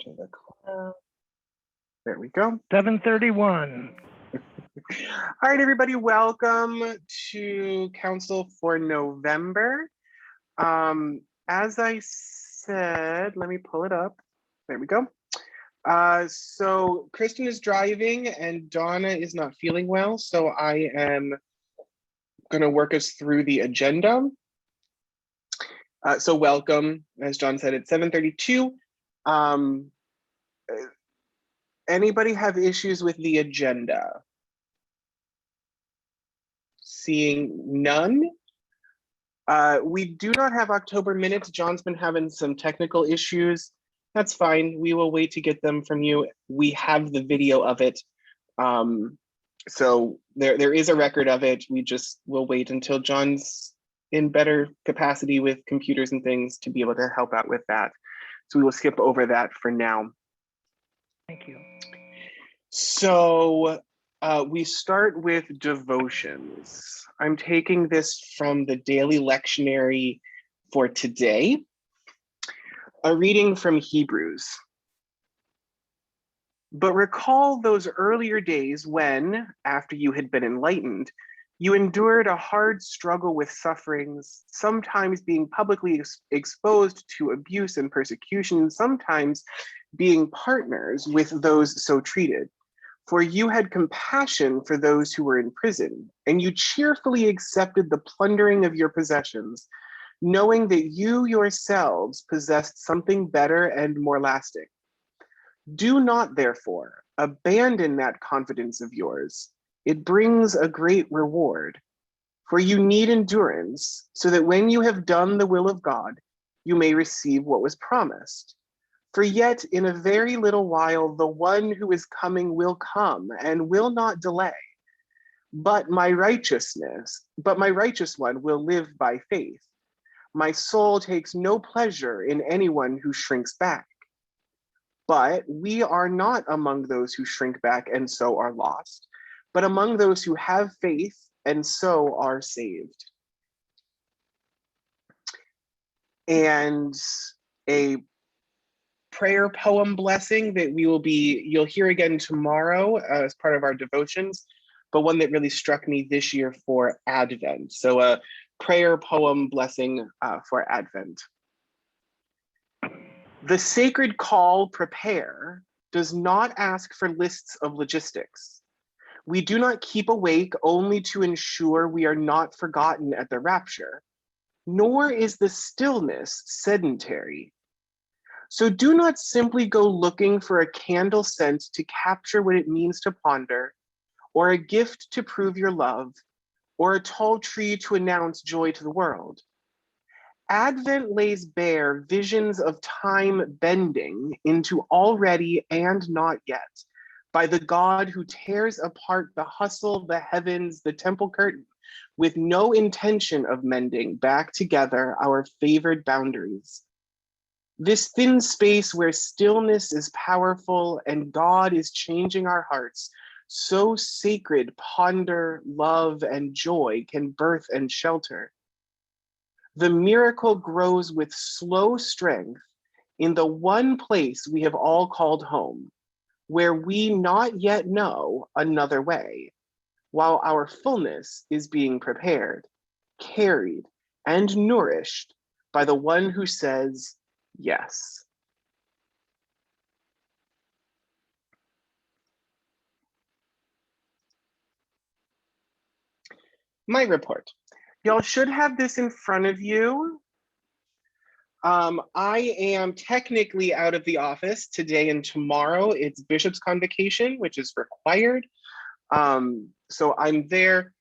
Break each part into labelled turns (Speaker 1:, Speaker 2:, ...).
Speaker 1: to the cloud. There we go.
Speaker 2: 7:31.
Speaker 1: All right, everybody, welcome to Council for November. As I said, let me pull it up. There we go. So Kristen is driving and Donna is not feeling well, so I am going to work us through the agenda. So welcome, as John said, at 7:32. Anybody have issues with the agenda? Seeing none. We do not have October minutes. John's been having some technical issues. That's fine. We will wait to get them from you. We have the video of it. So there is a record of it. We just will wait until John's in better capacity with computers and things to be able to help out with that. So we will skip over that for now.
Speaker 2: Thank you.
Speaker 1: So we start with devotions. I'm taking this from the daily lectionary for today. A reading from Hebrews. But recall those earlier days when, after you had been enlightened, you endured a hard struggle with sufferings, sometimes being publicly exposed to abuse and persecution, sometimes being partners with those so treated. For you had compassion for those who were in prison, and you cheerfully accepted the plundering of your possessions, knowing that you yourselves possessed something better and more lasting. Do not, therefore, abandon that confidence of yours. It brings a great reward. For you need endurance, so that when you have done the will of God, you may receive what was promised. For yet in a very little while, the one who is coming will come and will not delay. But my righteous one will live by faith. My soul takes no pleasure in anyone who shrinks back. But we are not among those who shrink back and so are lost, but among those who have faith and so are saved. And a prayer poem blessing that you'll hear again tomorrow as part of our devotions, but one that really struck me this year for Advent. So a prayer poem blessing for Advent. The sacred call, prepare, does not ask for lists of logistics. We do not keep awake only to ensure we are not forgotten at the rapture, nor is the stillness sedentary. So do not simply go looking for a candle scent to capture what it means to ponder, or a gift to prove your love, or a tall tree to announce joy to the world. Advent lays bare visions of time bending into already and not yet by the God who tears apart the hustle, the heavens, the temple curtain, with no intention of mending back together our favored boundaries. This thin space where stillness is powerful and God is changing our hearts, so sacred, ponder, love, and joy can birth and shelter. The miracle grows with slow strength in the one place we have all called home, where we not yet know another way, while our fullness is being prepared, carried, and nourished by the one who says yes. My report. Y'all should have this in front of you. I am technically out of the office today and tomorrow. It's Bishop's Convocation, which is required. So I'm there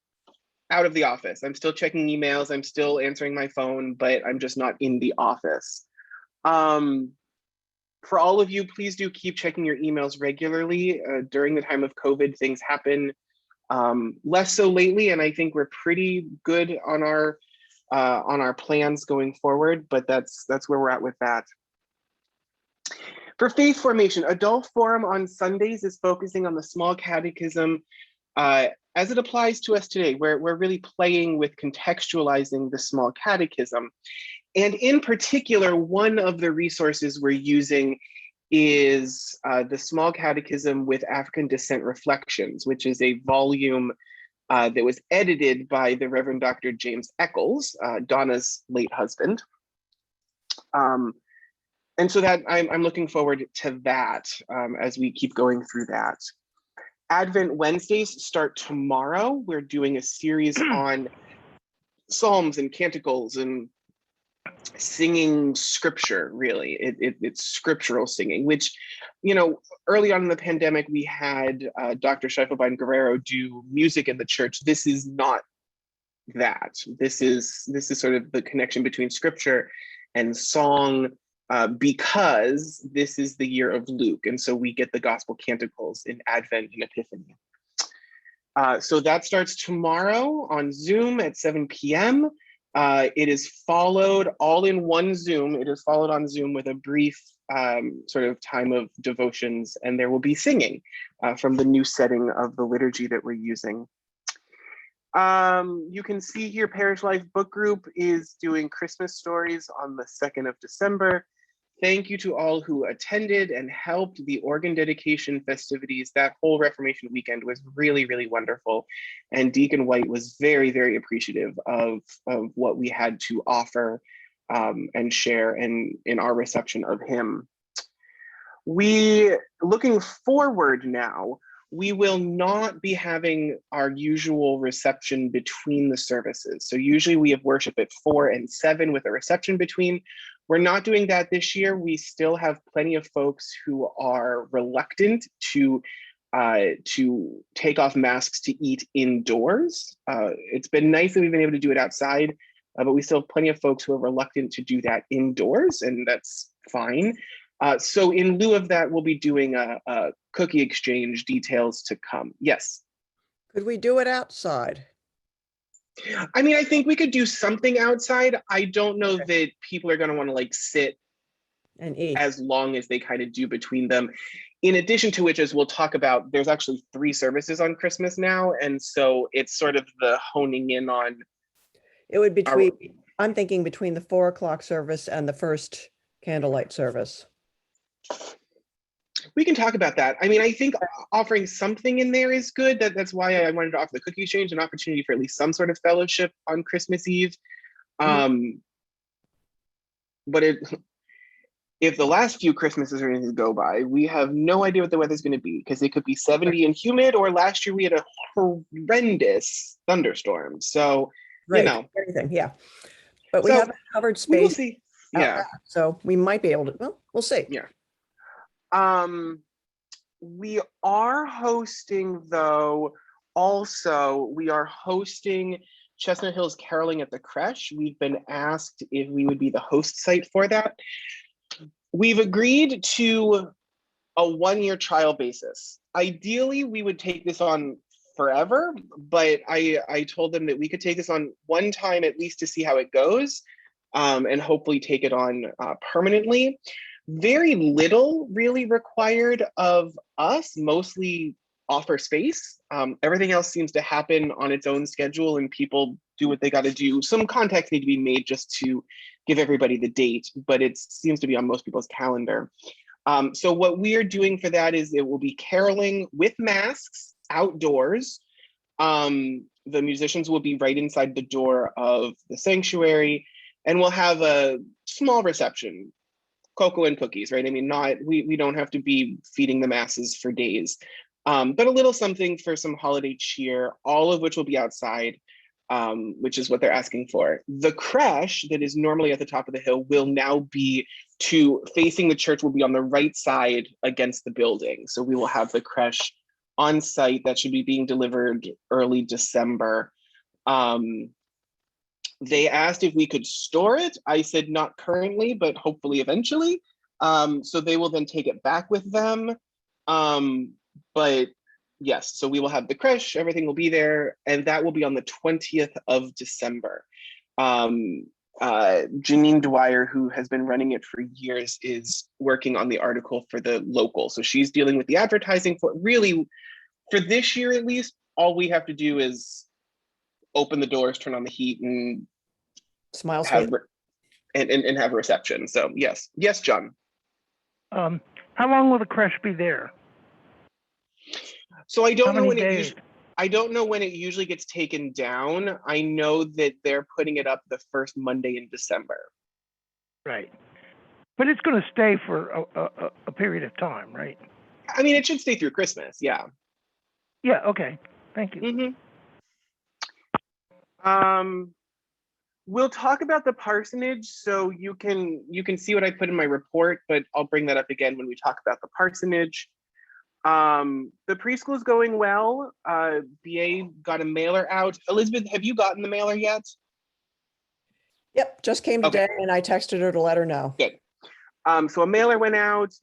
Speaker 1: out of the office. I'm still checking emails. I'm still answering my phone, but I'm just not in the office. For all of you, please do keep checking your emails regularly. During the time of COVID, things happen. Less so lately, and I think we're pretty good on our plans going forward, but that's where we're at with that. For faith formation, Adult Forum on Sundays is focusing on the small catechism as it applies to us today. We're really playing with contextualizing the small catechism. And in particular, one of the resources we're using is the Small Catechism with African Descent Reflections, which is a volume that was edited by the Reverend Dr. James Eccles, Donna's late husband. And so that I'm looking forward to that as we keep going through that. Advent Wednesdays start tomorrow. We're doing a series on Psalms and canticles and singing scripture, really. It's scriptural singing, which, you know, early on in the pandemic, we had Dr. Schiefelbein Guerrero do music in the church. This is not that. This is sort of the connection between scripture and song, because this is the year of Luke. And so we get the gospel canticles in Advent and Epiphany. So that starts tomorrow on Zoom at 7 p.m. It is followed all in one Zoom. It is followed on Zoom with a brief sort of time of devotions, and there will be singing from the new setting of the liturgy that we're using. You can see here Parish Life Book Group is doing Christmas stories on the 2nd of December. Thank you to all who attended and helped the organ dedication festivities. That whole Reformation weekend was really, really wonderful. And Deacon White was very, very appreciative of what we had to offer and share in our reception of him. Looking forward now, we will not be having our usual reception between the services. So usually we have worship at 4 and 7 with a reception between. We're not doing that this year. We still have plenty of folks who are reluctant to take off masks to eat indoors. It's been nice that we've been able to do it outside, but we still have plenty of folks who are reluctant to do that indoors, and that's fine. So in lieu of that, we'll be doing a cookie exchange, details to come. Yes.
Speaker 3: Could we do it outside?
Speaker 1: I mean, I think we could do something outside. I don't know that people are going to want to like sit
Speaker 3: And eat.
Speaker 1: as long as they kind of do between them. In addition to which, as we'll talk about, there's actually 3 services on Christmas now. And so it's sort of the honing in on.
Speaker 3: It would be I'm thinking between the 4 o'clock service and the first candlelight service.
Speaker 1: We can talk about that. I mean, I think offering something in there is good. That's why I wanted to offer the cookie exchange, an opportunity for at least some sort of fellowship on Christmas Eve. But if the last few Christmases are anything to go by, we have no idea what the weather's going to be, because it could be 70 and humid, or last year we had a horrendous thunderstorm. So,
Speaker 3: Right.
Speaker 1: you know,
Speaker 3: Everything, yeah. But we
Speaker 1: So,
Speaker 3: have a covered
Speaker 1: we will
Speaker 3: space.
Speaker 1: see.
Speaker 3: out
Speaker 1: Yeah.
Speaker 3: back, so we might be able to, well, we'll see.
Speaker 1: Yeah. We are hosting, though, also, we are hosting Chestnut Hills Caroling at the Creche. We've been asked if we would be the host site for that. We've agreed to a 1-year trial basis. Ideally, we would take this on forever, but I told them that we could take this on one time at least to see how it goes, and hopefully take it on permanently. Very little really required of us, mostly offer space. Everything else seems to happen on its own schedule, and people do what they got to do. Some contacts need to be made just to give everybody the date, but it seems to be on most people's calendar. So what we are doing for that is it will be caroling with masks outdoors. The musicians will be right inside the door of the sanctuary, and we'll have a small reception, cocoa and cookies, right? I mean, we don't have to be feeding the masses for days, but a little something for some holiday cheer, all of which will be outside, which is what they're asking for. The creche that is normally at the top of the hill will now be facing the church, will be on the right side against the building. So we will have the creche on site. That should be being delivered early December. They asked if we could store it. I said not currently, but hopefully eventually. So they will then take it back with them. But yes, so we will have the creche, everything will be there, and that will be on the 20th of December. Janine Dwyer, who has been running it for years, is working on the article for the local. So she's dealing with the advertising for this year at least. All we have to do is open the doors, turn on the heat, and
Speaker 3: Smile
Speaker 1: have
Speaker 3: sweet.
Speaker 1: and have a reception. So yes, John.
Speaker 2: How long will the creche be there?
Speaker 1: So I
Speaker 2: How
Speaker 1: don't know
Speaker 2: many
Speaker 1: when it
Speaker 2: days?
Speaker 1: usually, I don't know when it usually gets taken down. I know that they're putting it up the first Monday in December.
Speaker 2: Right. But it's going to stay for a period of time, right?
Speaker 1: I mean, it should stay through Christmas. Yeah.
Speaker 2: Yeah, okay. Thank you.
Speaker 1: We'll talk about the parsonage, so you can see what I put in my report, but I'll bring that up again when we talk about the parsonage. The preschool is going well. BA got a mailer out. Elizabeth, have you gotten the mailer yet?
Speaker 3: Yep, just came
Speaker 1: Okay.
Speaker 3: today and I texted her to let her know.
Speaker 1: Good. So a mailer went out.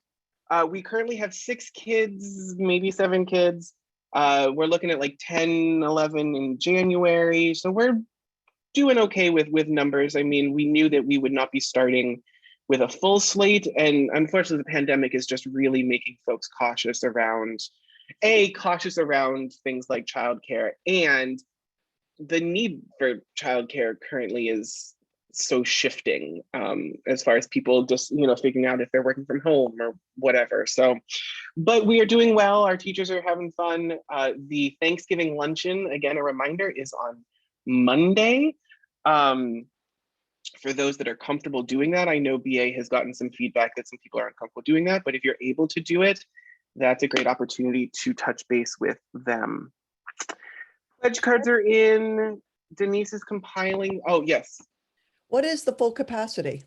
Speaker 1: We currently have 6 kids, maybe 7 kids. We're looking at like 10, 11 in January. So we're doing okay with numbers. I mean, we knew that we would not be starting with a full slate, and unfortunately the pandemic is just really making folks cautious around things like childcare, and the need for childcare currently is so shifting, as far as people just figuring out if they're working from home or whatever. So but we are doing well. Our teachers are having fun. The Thanksgiving luncheon, again, a reminder, is on Monday. For those that are comfortable doing that, I know BA has gotten some feedback that some people aren't comfortable doing that, but if you're able to do it, that's a great opportunity to touch base with them. Pledge cards are in. Denise is compiling. Oh, yes.
Speaker 3: What is the full capacity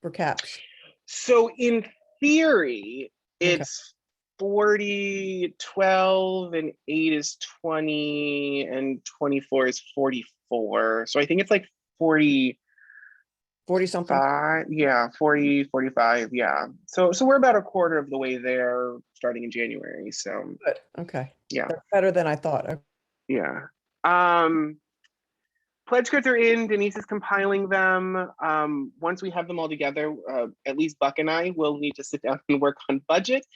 Speaker 3: for CAPS?
Speaker 1: So in theory,
Speaker 3: Okay.
Speaker 1: it's 40, 12, and 8 is 20, and 24 is 44. So I think it's like 40,
Speaker 3: 40 something?
Speaker 1: yeah, 40, 45, yeah. So we're about a quarter of the way there starting in January. So
Speaker 3: Good. Okay.
Speaker 1: yeah,
Speaker 3: That's better than I thought. Okay.
Speaker 1: yeah. Pledge cards are in. Denise is compiling them. Once we have them all together, at least Buck and I will need to sit down and work on budget.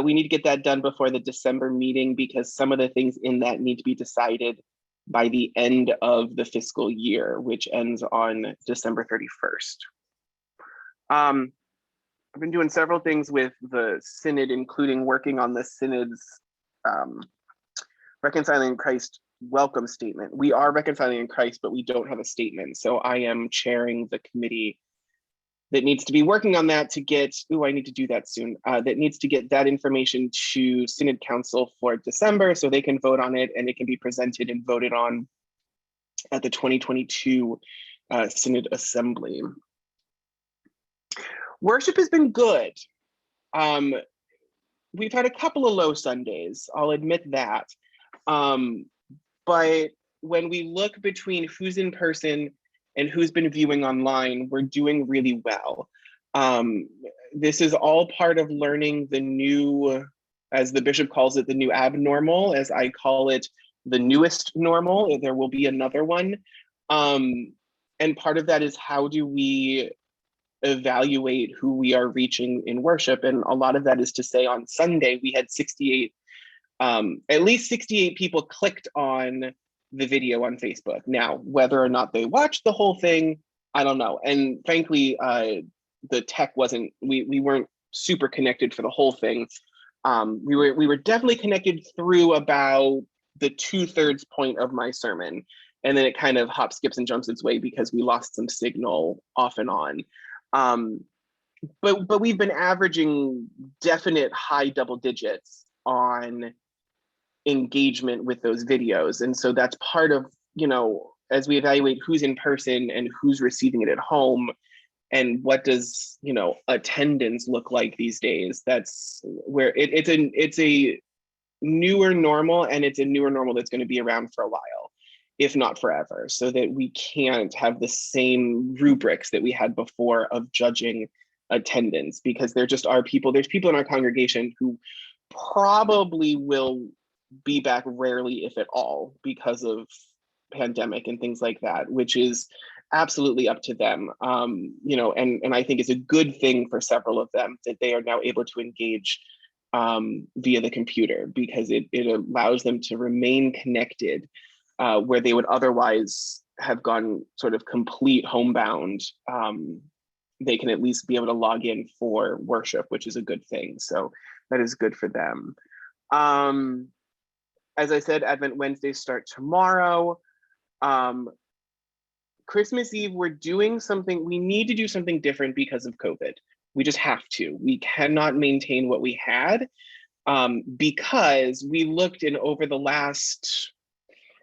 Speaker 1: We need to get that done before the December meeting because some of the things in that need to be decided by the end of the fiscal year, which ends on December 31st. I've been doing several things with the Synod, including working on the Synod's Reconciling in Christ welcome statement. We are reconciling in Christ, but we don't have a statement. So I am chairing the committee that needs to be working on that to get, I need to do that soon, that needs to get that information to Synod Council for December so they can vote on it and it can be presented and voted on at the 2022 Synod Assembly. Worship has been good. We've had a couple of low Sundays, I'll admit that. But when we look between who's in person and who's been viewing online, we're doing really well. This is all part of learning the new, as the bishop calls it, the new abnormal, as I call it, the newest normal. There will be another one. And part of that is how do we evaluate who we are reaching in worship? And a lot of that is to say on Sunday, we had 68 at least 68 people clicked on the video on Facebook. Now, whether or not they watched the whole thing, I don't know. And frankly, the tech wasn't, we weren't super connected for the whole thing. We were definitely connected through about the 2/3 point of my sermon. And then it kind of hops, skips, and jumps its way because we lost some signal off and on. But we've been averaging definite high double digits on engagement with those videos. And so that's part of, as we evaluate who's in person and who's receiving it at home and what does, attendance look like these days. That's where it's a newer normal, and it's a newer normal that's going to be around for a while, if not forever, so that we can't have the same rubrics that we had before of judging attendance, because there just are people, there's people in our congregation who probably will be back rarely, if at all, because of pandemic and things like that, which is absolutely up to them. And I think it's a good thing for several of them that they are now able to engage via the computer, because it allows them to remain connected where they would otherwise have gone sort of complete homebound they can at least be able to log in for worship, which is a good thing. So that is good for them. As I said, Advent Wednesdays start tomorrow. Christmas Eve, we're doing something, we need to do something different because of COVID. We just have to. We cannot maintain what we had because we looked in over the last,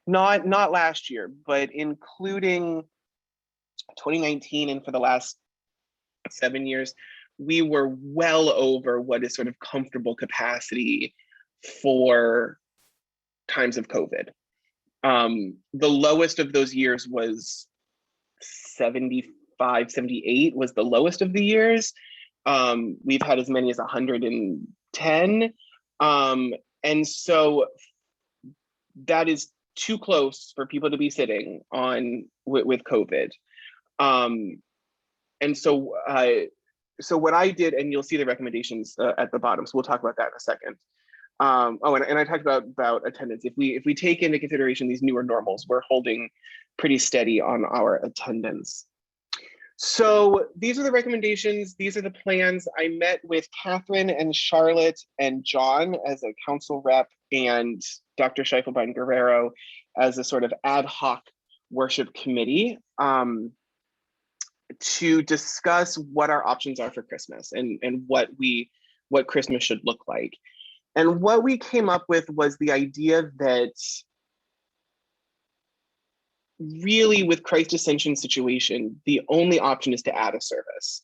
Speaker 1: not last year, but including 2019 and for the last 7 years, we were well over what is sort of comfortable capacity for times of COVID. The lowest of those years was 75, 78 was the lowest of the years. We've had as many as 110. And so that is too close for people to be sitting on with COVID. And so what I did, and you'll see the recommendations at the bottom, so we'll talk about that in a second. And I talked about attendance. If we take into consideration these newer normals, we're holding pretty steady on our attendance. So these are the recommendations. These are the plans. I met with Catherine and Charlotte and John as a council rep and Dr. Scheiffelbein Guerrero as a sort of ad hoc worship committee to discuss what our options are for Christmas and what Christmas should look like. And what we came up with was the idea that really with Christ Ascension situation, the only option is to add a service,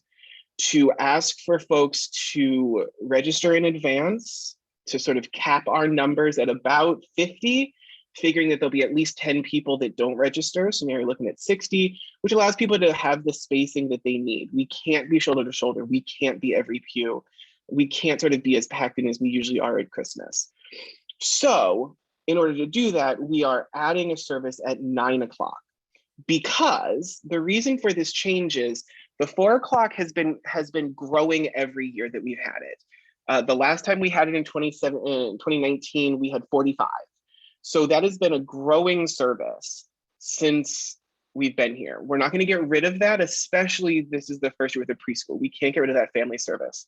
Speaker 1: to ask for folks to register in advance, to sort of cap our numbers at about 50, figuring that there'll be at least 10 people that don't register. So now you're looking at 60, which allows people to have the spacing that they need. We can't be shoulder to shoulder. We can't be every pew. We can't sort of be as packed in as we usually are at Christmas. So in order to do that, we are adding a service at 9 o'clock because the reason for this change is the 4 o'clock has been growing every year that we've had it. The last time we had it in 2019, we had 45. So that has been a growing service since we've been here. We're not going to get rid of that, especially this is the first year with a preschool. We can't get rid of that family service.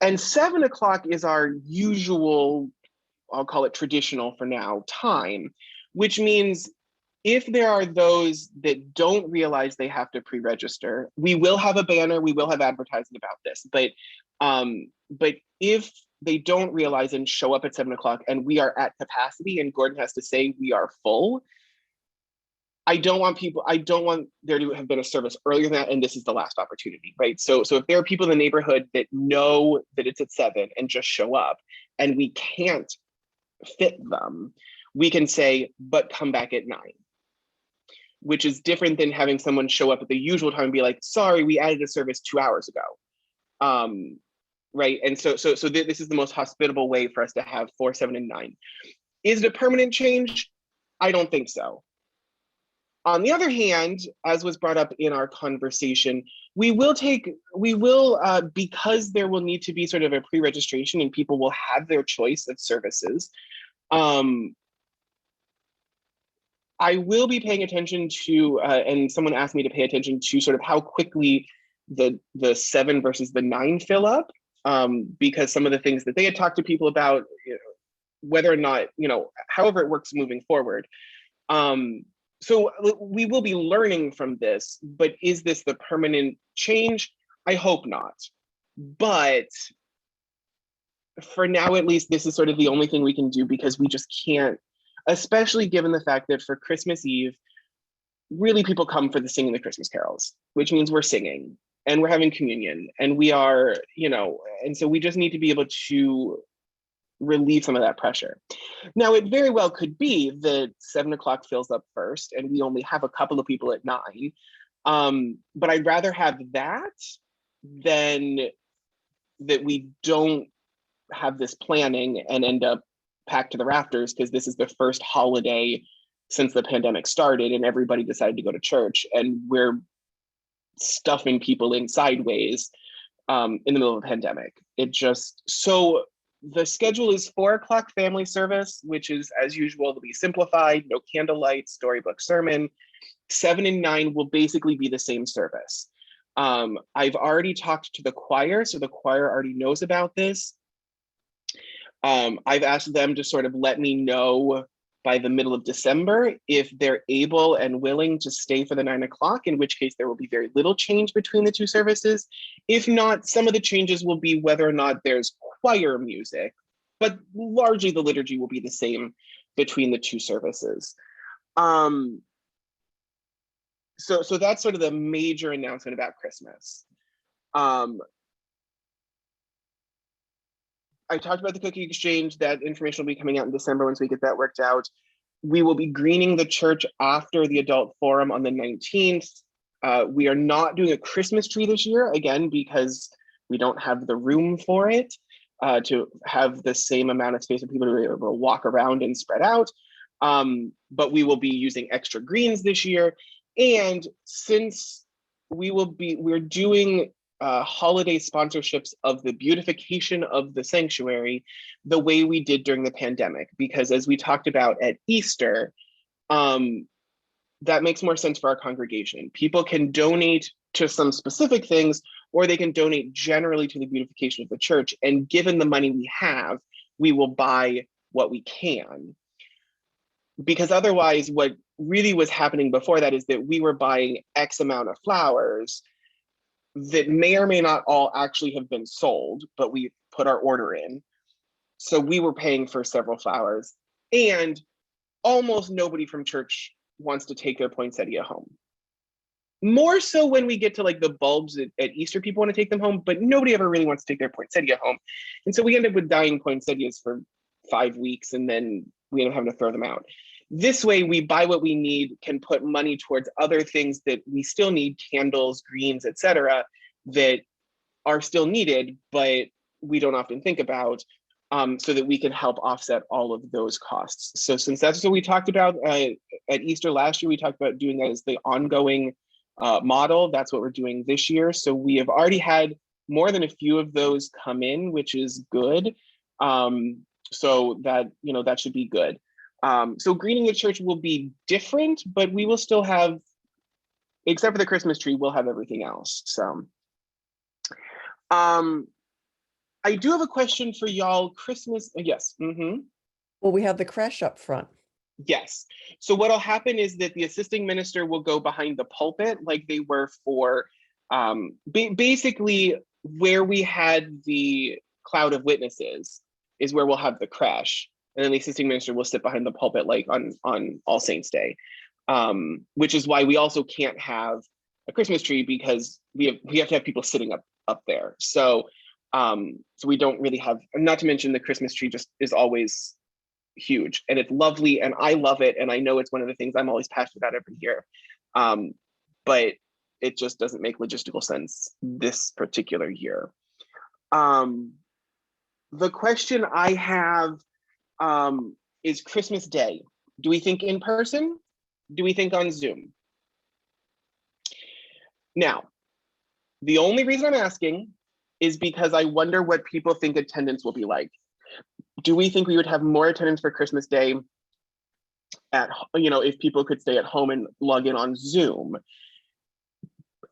Speaker 1: And 7 o'clock is our usual, I'll call it traditional for now, time, which means if there are those that don't realize they have to pre-register, we will have a banner, we will have advertising about this, but if they don't realize and show up at 7 o'clock and we are at capacity and Gordon has to say we are full, I don't want there to have been a service earlier than that, and this is the last opportunity, right? So if there are people in the neighborhood that know that it's at 7 and just show up, and we can't fit them, we can say, but come back at 9, which is different than having someone show up at the usual time and be like, sorry, we added a service 2 hours ago, right? And so this is the most hospitable way for us to have 4, 7, and 9. Is it a permanent change? I don't think so. On the other hand, as was brought up in our conversation, we will, because there will need to be sort of a pre-registration and people will have their choice of services, I will be paying attention to, and someone asked me to pay attention to sort of how quickly the 7 versus the 9 fill up, because some of the things that they had talked to people about, whether or not, however it works moving forward. So we will be learning from this, but is this the permanent change? I hope not. But for now, at least, this is sort of the only thing we can do because we just can't, especially given the fact that for Christmas Eve, really people come for the singing the Christmas carols, which means we're singing and we're having communion and we are, and so we just need to be able to relieve some of that pressure. Now, it very well could be that 7 o'clock fills up first and we only have a couple of people at 9. But I'd rather have that than that we don't have this planning and end up packed to the rafters because this is the first holiday since the pandemic started and everybody decided to go to church and we're stuffing people in sideways in the middle of a pandemic. So the schedule is 4 o'clock family service, which is as usual to be simplified, no candlelight, storybook sermon. 7 and 9 will basically be the same service. I've already talked to the choir, so the choir already knows about this. I've asked them to sort of let me know by the middle of December if they're able and willing to stay for the 9 o'clock, in which case there will be very little change between the two services. If not, some of the changes will be whether or not there's choir music, but largely the liturgy will be the same between the two services. So that's sort of the major announcement about Christmas. I talked about the cookie exchange. That information will be coming out in December once we get that worked out. We will be greening the church after the adult forum on the 19th. We are not doing a Christmas tree this year, again, because we don't have the room for it to have the same amount of space for people to be able to walk around and spread out. But we will be using extra greens this year. And since we're doing holiday sponsorships of the beautification of the sanctuary the way we did during the pandemic, because as we talked about at Easter, that makes more sense for our congregation. People can donate to some specific things, or they can donate generally to the beautification of the church. And given the money we have, we will buy what we can. Because otherwise, what really was happening before that is that we were buying X amount of flowers that may or may not all actually have been sold, but we put our order in. So we were paying for several flowers, and almost nobody from church wants to take their poinsettia home. More so when we get to like the bulbs at Easter, people want to take them home, but nobody ever really wants to take their poinsettia home. And so we end up with dying poinsettias for 5 weeks, and then we end up having to throw them out. This way, we buy what we need, can put money towards other things that we still need, candles, greens, etc., that are still needed, but we don't often think about, so that we can help offset all of those costs. So since that's what we talked about at Easter last year, we talked about doing that as the ongoing model. That's what we're doing this year. So we have already had more than a few of those come in, which is good. So that, that should be good. So greening the church will be different, but we will still have, except for the Christmas tree, we'll have everything else. So I do have a question for y'all. Christmas, yes.
Speaker 3: Well, we have the creche up front.
Speaker 1: Yes. So what'll happen is that the assisting minister will go behind the pulpit like they were for basically where we had the cloud of witnesses is where we'll have the creche. And then the assisting minister will sit behind the pulpit like on All Saints Day, which is why we also can't have a Christmas tree, because we have to have people sitting up there. So we don't really have, not to mention the Christmas tree just is always huge and it's lovely and I love it. And I know it's one of the things I'm always passionate about every year. But it just doesn't make logistical sense this particular year. The question I have is Christmas Day. Do we think in person? Do we think on Zoom? Now, the only reason I'm asking is because I wonder what people think attendance will be like. Do we think we would have more attendance for Christmas Day if people could stay at home and log in on Zoom?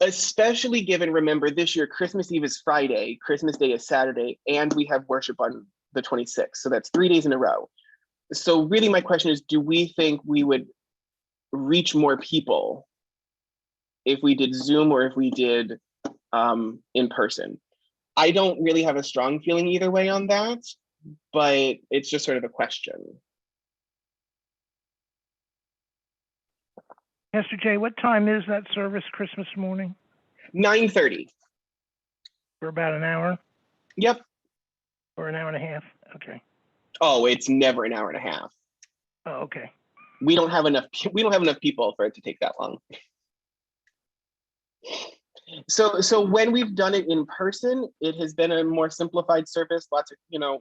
Speaker 1: Especially given, remember, this year, Christmas Eve is Friday, Christmas Day is Saturday, and we have worship on the 26th. So that's 3 days in a row. So really my question is, do we think we would reach more people if we did Zoom or if we did in person? I don't really have a strong feeling either way on that, but it's just sort of a question.
Speaker 2: Pastor Jay, what time is that service Christmas morning?
Speaker 1: 9:30.
Speaker 2: For about an hour?
Speaker 1: Yep.
Speaker 2: Or an hour and a half? Okay.
Speaker 1: Oh, it's never an hour and a half.
Speaker 2: Oh, okay.
Speaker 1: We don't have enough people for it to take that long. So when we've done it in person, it has been a more simplified service. Lots of,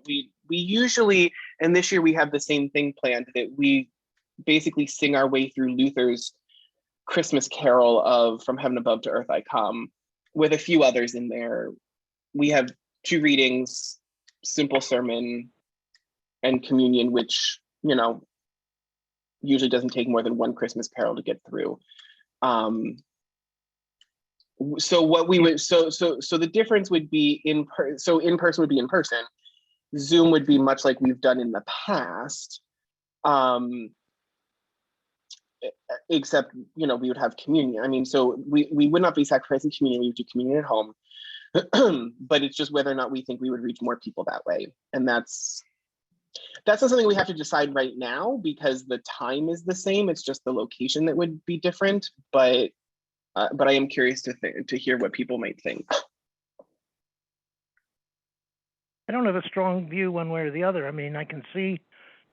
Speaker 1: we usually, and this year we have the same thing planned, that we basically sing our way through Luther's Christmas carol of From Heaven Above to Earth I Come, with a few others in there. We have 2 readings, simple sermon, and communion, which, usually doesn't take more than 1 Christmas carol to get through. So what we would, so the difference would be in person would be in person. Zoom would be much like we've done in the past. Except, you know, we would have communion. I mean, so we would not be sacrificing communion, we would do communion at home. But it's just whether or not we think we would reach more people that way. And that's not something we have to decide right now because the time is the same. It's just the location that would be different. But I am curious to hear what people might think.
Speaker 2: I don't have a strong view one way or the other. I mean, I can see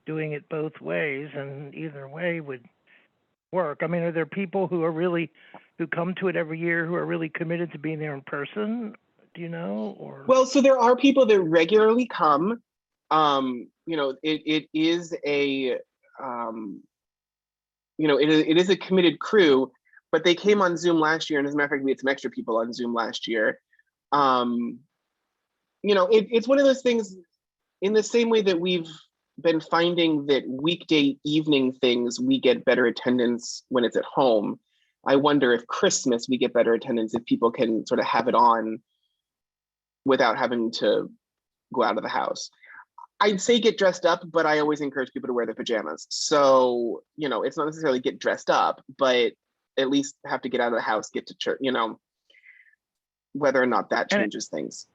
Speaker 2: doing it both ways, and either way would work. I mean, are there people who come to it every year who are really committed to being there in person? Do you know? Or
Speaker 1: well, so there are people that regularly come. You know, it is a you know, it is a committed crew, but they came on Zoom last year, and as a matter of fact, we had some extra people on Zoom last year. You know, it's one of those things, in the same way that we've been finding that weekday evening things, we get better attendance when it's at home. I wonder if Christmas we get better attendance if people can sort of have it on without having to go out of the house. I'd say get dressed up, but I always encourage people to wear their pajamas. So, you know, it's not necessarily get dressed up, but at least have to get out of the house, get to church, you know, whether or not that changes things.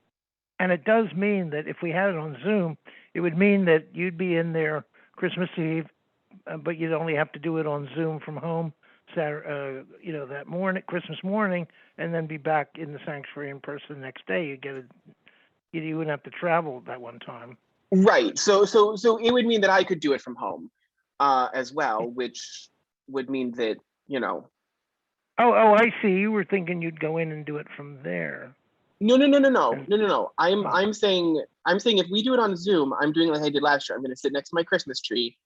Speaker 2: And it does mean that if we had it on Zoom, it would mean that you'd be in there Christmas Eve, but you'd only have to do it on Zoom from home Saturday, you know, that morning, Christmas morning, and then be back in the sanctuary in person the next day. You wouldn't have to travel that one time.
Speaker 1: Right. So it would mean that I could do it from home as well, which would mean that, you know.
Speaker 2: Oh, I see. You were thinking you'd go in and do it from there.
Speaker 1: No. I'm saying if we do it on Zoom, I'm doing like I did last year. I'm going to sit next to my Christmas tree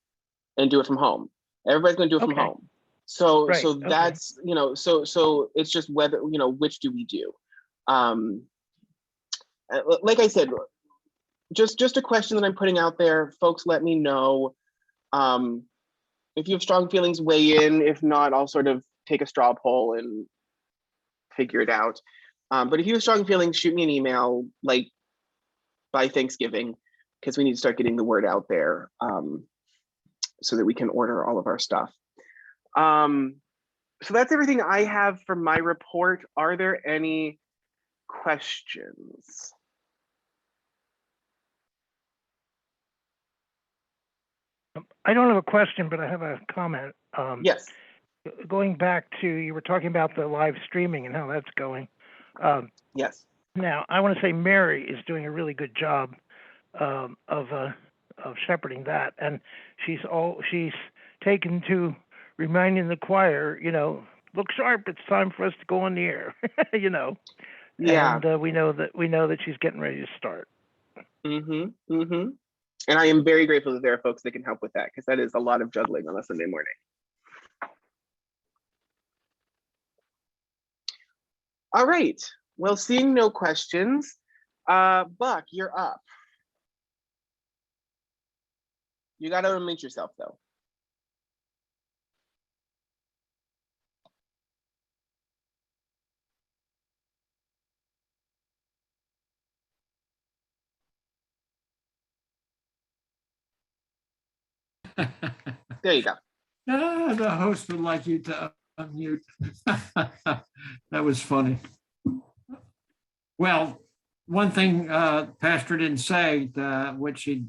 Speaker 1: and do it from home. Everybody's going to do it from home. So
Speaker 2: right.
Speaker 1: That's, you know, so it's just whether, you know, which do we do? Like I said, just a question that I'm putting out there. Folks, let me know. If you have strong feelings, weigh in. If not, I'll sort of take a straw poll and figure it out. But if you have strong feelings, shoot me an email like by Thanksgiving, because we need to start getting the word out there so that we can order all of our stuff. So that's everything I have for my report. Are there any questions?
Speaker 2: I don't have a question, but I have a comment.
Speaker 1: Yes.
Speaker 2: Going back to, you were talking about the live streaming and how that's going.
Speaker 1: Yes.
Speaker 2: Now, I want to say Mary is doing a really good job of shepherding that, and she's taken to reminding the choir, you know, look sharp. It's time for us to go on the air. You know.
Speaker 1: Yeah.
Speaker 2: And we know that she's getting ready to start.
Speaker 1: And I am very grateful that there are folks that can help with that, because that is a lot of juggling on a Sunday morning. All right. Well, seeing no questions, Buck, you're up. You got to unmute yourself, though. There you go.
Speaker 4: The host would like you to unmute. That was funny. Well, one thing Pastor didn't say, which he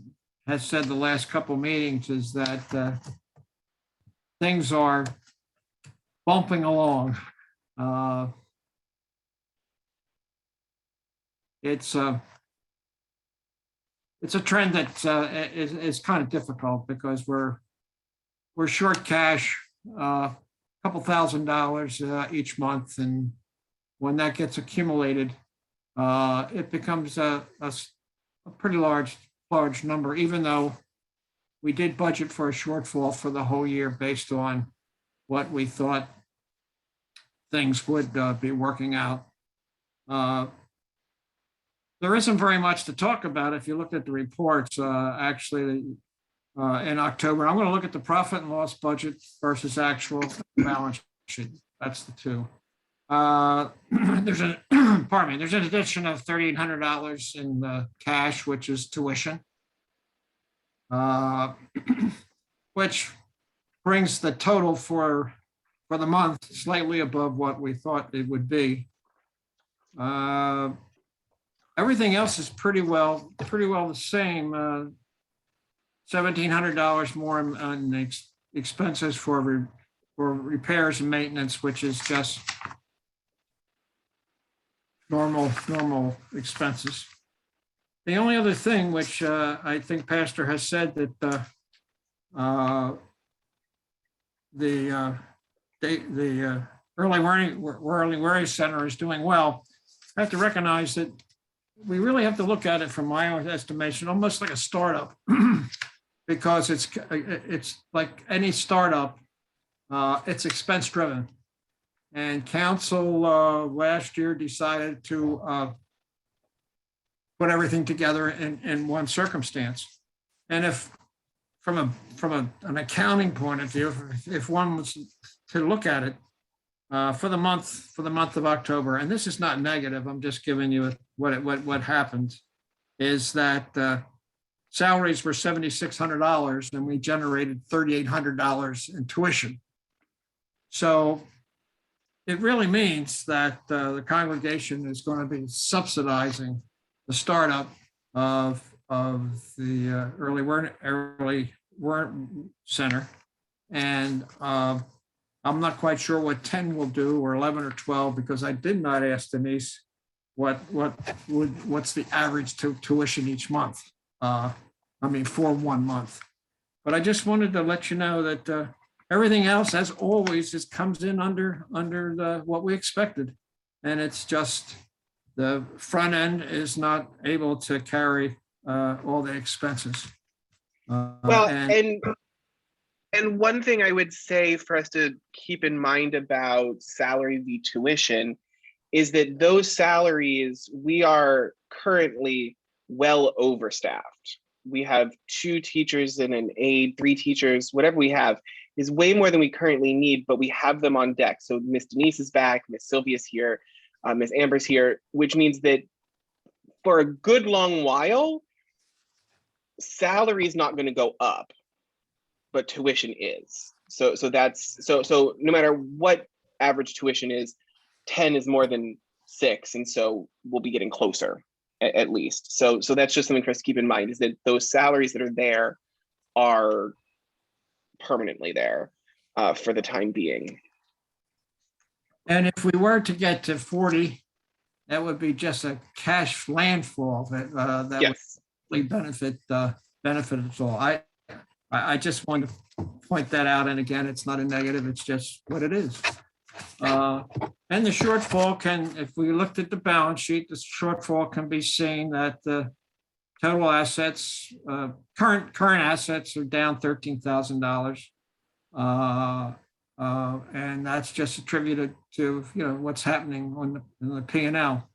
Speaker 4: has said the last couple meetings, is that things are bumping along. It's a trend that is kind of difficult because we're short cash, a couple $1,000 each month, and when that gets accumulated, it becomes a pretty large number. Even though we did budget for a shortfall for the whole year based on what we thought things would be working out. There isn't very much to talk about if you look at the reports. Actually, in October, I'm going to look at the profit and loss budget versus actual balance sheet. That's the two. There's an, pardon me, there's an addition of $3,800 in cash, which is tuition. Which brings the total for the month slightly above what we thought it would be. Everything else is pretty well the same. $1,700 more on expenses for repairs and maintenance, which is just normal expenses. The only other thing, which I think Pastor has said, that the early learning center is doing well. I have to recognize that we really have to look at it, from my own estimation, almost like a startup, because it's like any startup, it's expense driven. And council last year decided to put everything together in one circumstance. And if from an accounting point of view, if one was to look at it for the month of October, and this is not negative, I'm just giving you what happened, is that salaries were $7,600 and we generated $3,800 in tuition. So it really means that the congregation is going to be subsidizing the startup of the early learning center, and I'm not quite sure what 10 will do, or 11 or 12, because I did not ask Denise what's the average tuition each month. For 1 month. But I just wanted to let you know that everything else, as always, comes in under what we expected, and it's just the front end is not able to carry all the expenses.
Speaker 1: Well, and one thing I would say for us to keep in mind about salary v. tuition is that those salaries, we are currently well overstaffed. We have 2 teachers and an aide, 3 teachers, whatever we have is way more than we currently need, but we have them on deck. So Miss Denise is back, Miss Sylvia's here, Miss Amber's here, which means that for a good long while, salary is not going to go up, but tuition is. So no matter what average tuition is, 10 is more than 6, and so we'll be getting closer at least. So that's just something for us to keep in mind, is that those salaries that are there are permanently there for the time being.
Speaker 4: And if we were to get to 40, that would be just a cash landfall that
Speaker 1: Yes.
Speaker 4: would benefit us all. I just want to point that out. And again, it's not a negative, it's just what it is. And the shortfall can, if we looked at the balance sheet, the shortfall can be seen that the total assets, current assets are down $13,000. And that's just attributed to, what's happening in the P&L.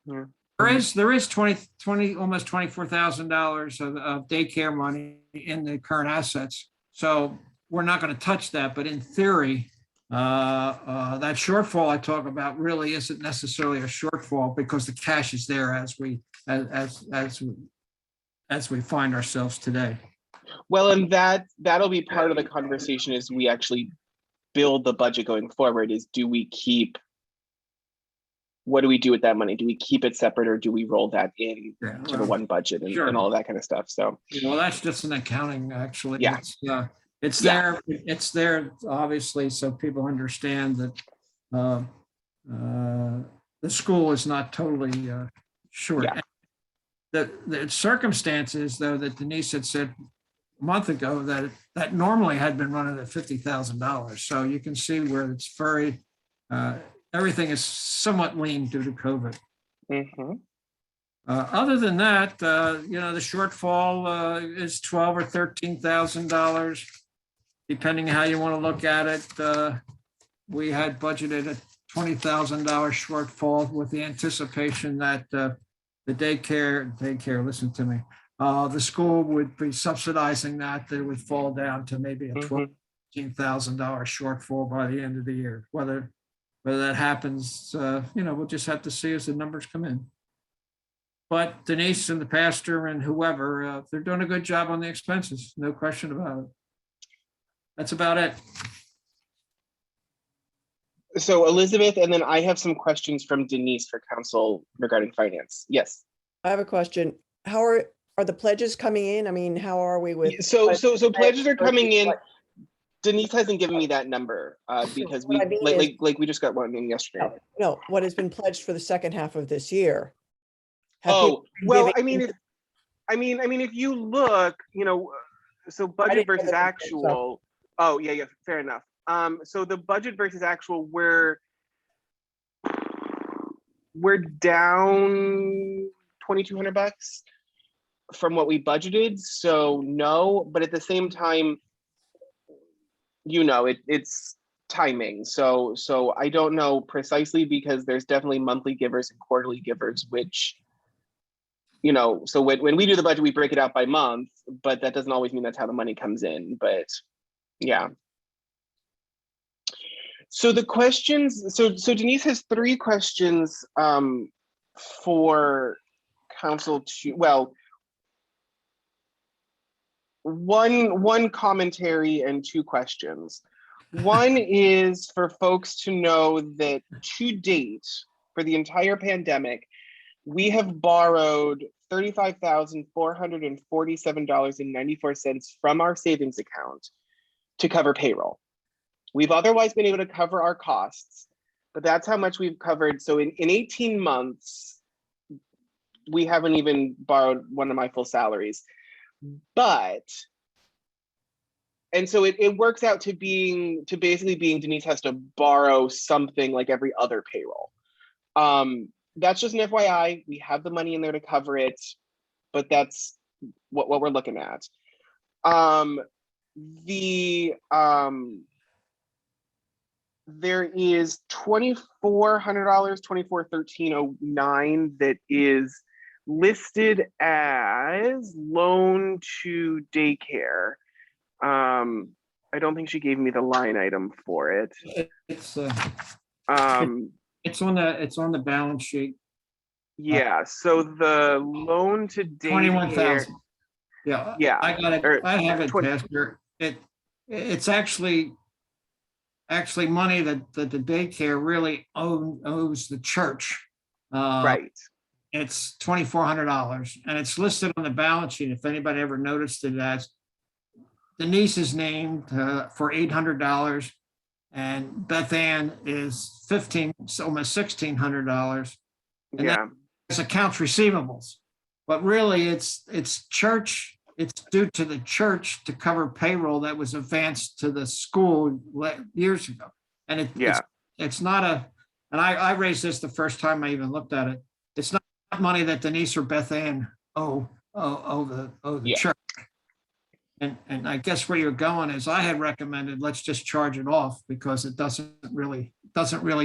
Speaker 1: Yeah.
Speaker 4: There is almost $24,000 of daycare money in the current assets. So we're not going to touch that, but in theory, that shortfall I talk about really isn't necessarily a shortfall, because the cash is there as we find ourselves today.
Speaker 1: Well, and that'll be part of the conversation as we actually build the budget going forward, is what do we do with that money? Do we keep it separate, or do we roll that in to the one budget and all of that kind of stuff? So,
Speaker 4: well, that's just an accounting, actually.
Speaker 1: Yeah.
Speaker 4: It's there. It's there, obviously, so people understand that the school is not totally short.
Speaker 1: Yeah.
Speaker 4: The circumstances, though, that Denise had said a month ago, that normally had been running at $50,000. So you can see where it's very, everything is somewhat lean due to COVID.
Speaker 1: mm-hmm.
Speaker 4: Other than that, the shortfall is $12,000 or $13,000, depending how you want to look at it. We had budgeted a $20,000 shortfall with the anticipation that the daycare, listen to me, the school would be subsidizing that. They would fall down to maybe a $12,000 shortfall by the end of the year. Whether Whether that happens, we'll just have to see as the numbers come in. But Denise and the pastor and whoever, they're doing a good job on the expenses, no question about it. That's about it.
Speaker 1: So Elizabeth, and then I have some questions from Denise for council regarding finance. Yes.
Speaker 3: I have a question. How are the pledges coming in? I mean, how are we with?
Speaker 1: So pledges are coming in.
Speaker 3: What-
Speaker 1: Denise hasn't given me that number because we
Speaker 3: what I mean is-
Speaker 1: like we just got one in yesterday.
Speaker 3: No, what has been pledged for the second half of this year? Have
Speaker 1: Oh,
Speaker 3: people been
Speaker 1: well,
Speaker 3: giving-
Speaker 1: if you look, so budget
Speaker 3: didn't know
Speaker 1: versus
Speaker 3: that, so-
Speaker 1: actual. Oh, yeah, fair enough. So the budget versus actual, we're down $2,200 from what we budgeted. So no, but at the same time, it's timing. So I don't know precisely because there's definitely monthly givers and quarterly givers, which, so when we do the budget, we break it out by month, but that doesn't always mean that's how the money comes in. But yeah. So the questions, so Denise has 3 questions for council to, well, one commentary and 2 questions. One is for folks to know that to date, for the entire pandemic, we have borrowed $35,447.94 from our savings account to cover payroll. We've otherwise been able to cover our costs, but that's how much we've covered. So in 18 months, we haven't even borrowed one of my full salaries. And so it works out to basically being Denise has to borrow something like every other payroll. That's just an FYI. We have the money in there to cover it, but that's what we're looking at. There is $2,400, $2,413.09 that is listed as loan to daycare. I don't think she gave me the line item for it.
Speaker 4: It's
Speaker 1: Um,
Speaker 4: on the balance sheet.
Speaker 1: yeah, so the loan to daycare.
Speaker 4: 21,000. Yeah.
Speaker 1: Yeah,
Speaker 4: I got it.
Speaker 1: or
Speaker 4: I have it,
Speaker 1: 20
Speaker 4: Pastor. It's actually money that the daycare really owes the church.
Speaker 1: Right.
Speaker 4: It's $2,400 and it's listed on the balance sheet. If anybody ever noticed it, as Denise is named for $800 and Beth Ann is almost $1,600. And
Speaker 1: Yeah.
Speaker 4: It's accounts receivables, but really it's church. It's due to the church to cover payroll that was advanced to the school years ago. And it's not and I raised this the first time I even looked at it. It's not money that Denise or Beth Ann owe the church. And I guess where you're going is I had recommended, let's just charge it off because it doesn't really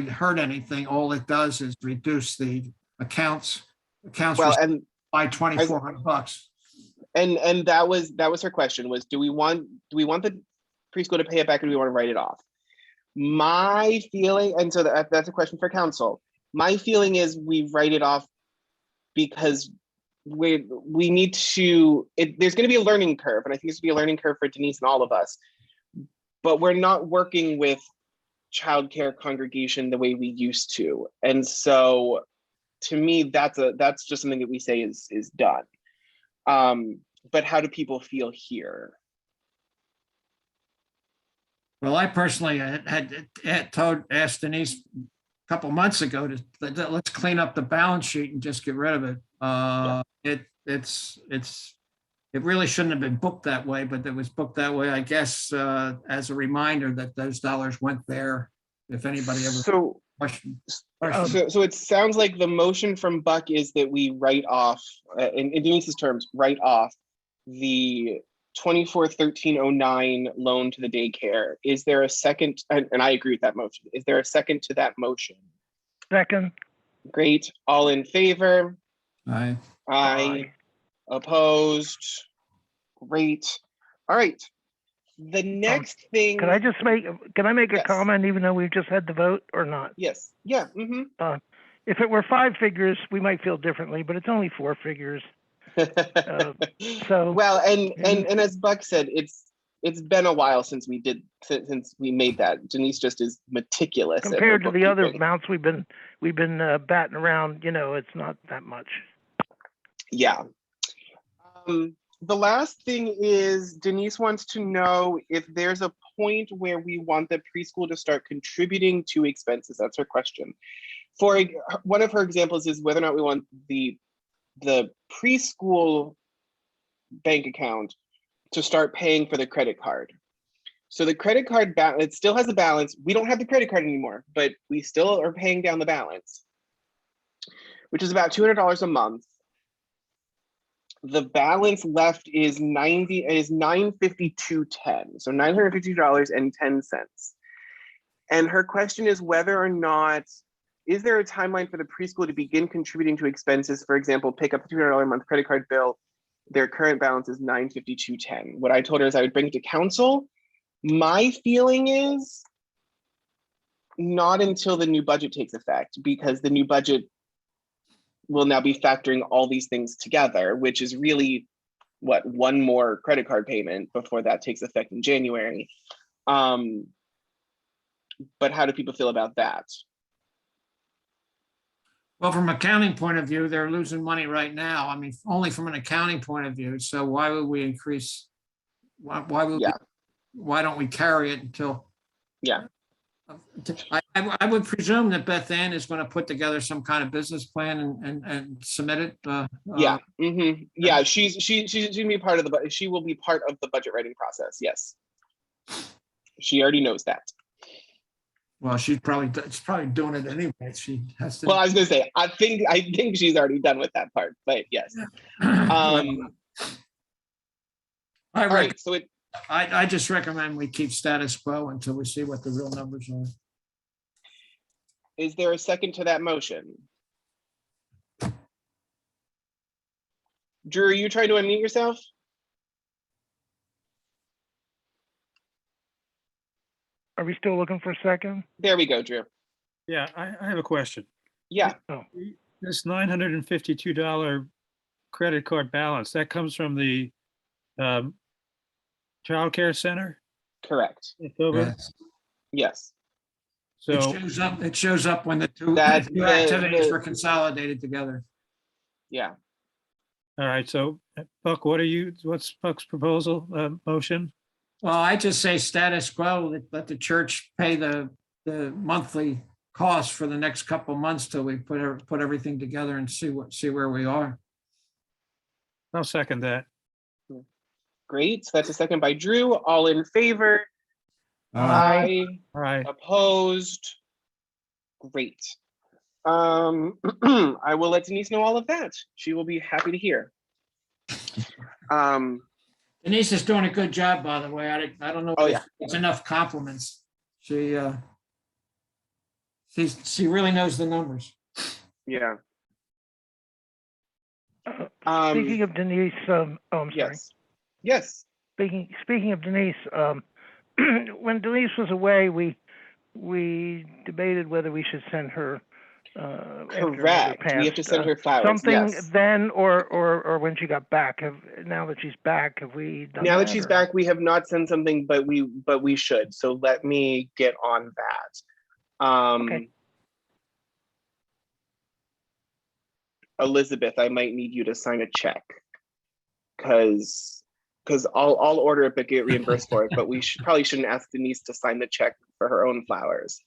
Speaker 4: hurt anything. All it does is reduce the accounts
Speaker 1: Well, and
Speaker 4: by $2,400.
Speaker 1: and that was her question was, do we want the preschool to pay it back or do we want to write it off? My feeling, and so that's a question for council. My feeling is we write it off because we need to, there's going to be a learning curve, and I think it's going to be a learning curve for Denise and all of us, but we're not working with childcare congregation the way we used to. And so to me, that's just something that we say is done. But how do people feel here?
Speaker 4: Well, I personally had asked Denise a couple months ago to let's clean up the balance sheet and just get rid of it. It really shouldn't have been booked that way, but it was booked that way, I guess, as a reminder that those dollars went there. If anybody ever questioned.
Speaker 1: So it sounds like the motion from Buck is that we write off, in Denise's terms, write off the $2,413.09 loan to the daycare. Is there a second? And I agree with that motion. Is there a second to that motion?
Speaker 2: Second.
Speaker 1: Great. All in favor?
Speaker 4: Aye.
Speaker 1: Aye. Opposed? Great. All right. The next thing.
Speaker 2: Can I make a
Speaker 1: Yes.
Speaker 2: comment even though we've just had the vote or not?
Speaker 1: Yes, yeah,
Speaker 2: If it were 5 figures, we might feel differently, but it's only 4 figures. So-
Speaker 1: Well, and as Buck said, it's been a while since we made that. Denise just is meticulous at her
Speaker 2: Compared to the other
Speaker 1: bookkeeping.
Speaker 2: amounts we've been batting around, it's not that much.
Speaker 1: Yeah. The last thing is Denise wants to know if there's a point where we want the preschool to start contributing to expenses. That's her question. One of her examples is whether or not we want the preschool bank account to start paying for the credit card. So the credit card balance, it still has a balance. We don't have the credit card anymore, but we still are paying down the balance, which is about $200 a month. The balance left is $952.10, so $952.10. And her question is whether or not, is there a timeline for the preschool to begin contributing to expenses? For example, pick up the $200 a month credit card bill. Their current balance is $952.10. What I told her is I would bring it to council. My feeling is not until the new budget takes effect, because the new budget will now be factoring all these things together, which is really what, one more credit card payment before that takes effect in January. But how do people feel about that?
Speaker 4: Well, from an accounting point of view, they're losing money right now. I mean, only from an accounting point of view. So why would we increase? Why don't we carry it until?
Speaker 1: Yeah.
Speaker 4: I would presume that Beth Ann is going to put together some kind of business plan and submit it.
Speaker 1: Yeah. Yeah. She's gonna be part of she will be part of the budget writing process. Yes. She already knows that.
Speaker 4: Well, she's probably doing it anyway. She has to.
Speaker 1: Well, I was gonna say, I think she's already done with that part, but yes. All right. So
Speaker 4: I just recommend we keep status quo until we see what the real numbers are.
Speaker 1: is there a second to that motion? Drew, are you trying to unmute yourself?
Speaker 2: Are we still looking for a second?
Speaker 1: There we go, Drew.
Speaker 5: Yeah, I have a question.
Speaker 1: Yeah.
Speaker 5: This $952 credit card balance, that comes from the child care center?
Speaker 1: Correct. Yes.
Speaker 5: So,
Speaker 4: It shows up when the two
Speaker 1: That's
Speaker 4: activities were consolidated together.
Speaker 1: Yeah.
Speaker 5: all right, so Buck, what's Buck's proposal, motion?
Speaker 4: Well, I just say status quo, let the church pay the monthly cost for the next couple of months till we put everything together and see where we are.
Speaker 5: I'll second that.
Speaker 1: Great. So that's a second by Drew. All in favor?
Speaker 2: Aye.
Speaker 5: All right,
Speaker 1: Opposed? Great. I will let Denise know all of that. She will be happy to hear.
Speaker 4: Denise is doing a good job, by the way. I don't know
Speaker 1: Oh,
Speaker 4: if
Speaker 1: yeah.
Speaker 4: it's enough compliments. She really knows the numbers.
Speaker 1: Yeah.
Speaker 2: Speaking of Denise, I'm sorry.
Speaker 1: Yes. Yes.
Speaker 2: Speaking of Denise, when Denise was away, we debated whether we should send her.
Speaker 1: Correct. We have to send her flowers.
Speaker 2: Something
Speaker 1: yes.
Speaker 2: then, or when she got back. Now that she's back, have we done
Speaker 1: Now that
Speaker 2: that,
Speaker 1: she's
Speaker 2: or-
Speaker 1: back, we have not sent something, but we should. So let me get on that.
Speaker 2: Okay.
Speaker 1: Elizabeth, I might need you to sign a check because I'll order it but get reimbursed for it. But we probably shouldn't ask Denise to sign the check for her own flowers.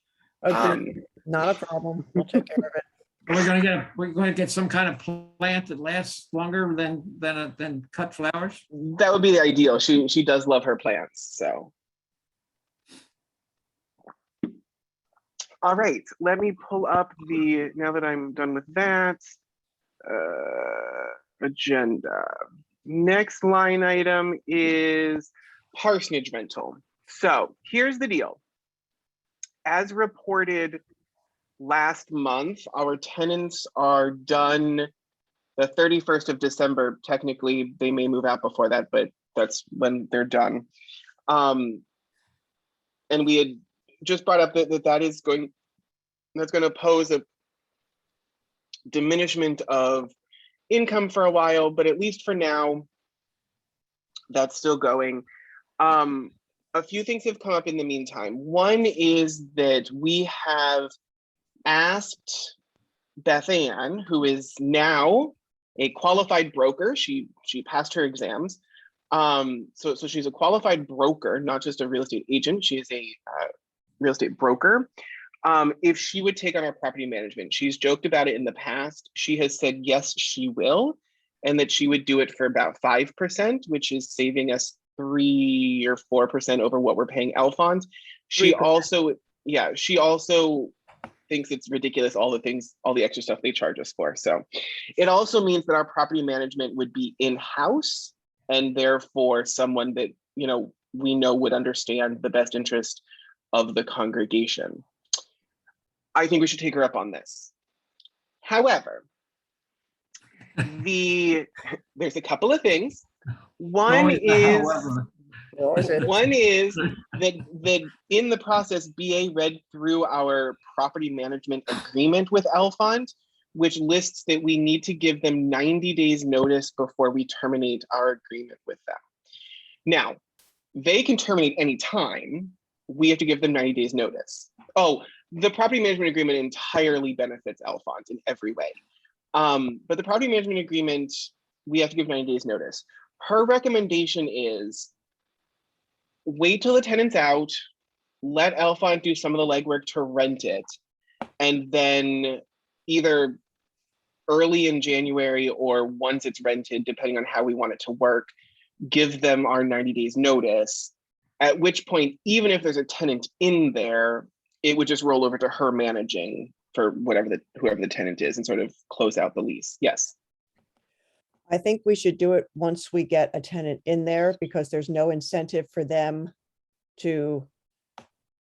Speaker 3: Agreed. Not a problem. We'll take care of it.
Speaker 4: We're going to get some kind of plant that lasts longer than cut flowers.
Speaker 1: That would be the ideal. She does love her plants. So. All right, let me pull up now that I'm done with that, agenda. Next line item is parsonage rental. So here's the deal. As reported last month, our tenants are done the 31st of December. Technically, they may move out before that, but that's when they're done. And we had just brought up that's going to pose a diminishment of income for a while, but at least for now, that's still going. A few things have come up in the meantime. One is that we have asked Beth Ann, who is now a qualified broker. She passed her exams. So she's a qualified broker, not just a real estate agent. She is a real estate broker. If she would take on our property management, she's joked about it in the past. She has said, yes, she will, and that she would do it for about 5%, which is saving us 3 or 4% over what we're paying Alphonse. She
Speaker 3: 3%.
Speaker 1: also, she also thinks it's ridiculous, all the extra stuff they charge us for. So it also means that our property management would be in-house, and therefore someone that, we know would understand the best interest of the congregation. I think we should take her up on this. However, there's a couple of things. One is that in the process, BA read through our property management agreement with Alphonse, which lists that we need to give them 90 days notice before we terminate our agreement with them. Now, they can terminate any time. We have to give them 90 days notice. Oh, the property management agreement entirely benefits Alphonse in every way. But the property management agreement, we have to give 90 days notice. Her recommendation is wait till the tenant's out, let Alphonse do some of the legwork to rent it, and then either early in January or once it's rented, depending on how we want it to work, give them our 90 days notice, at which point, even if there's a tenant in there, it would just roll over to her managing for whoever the tenant is and sort of close out the lease. Yes.
Speaker 3: I think we should do it once we get a tenant in there, because there's no incentive for them to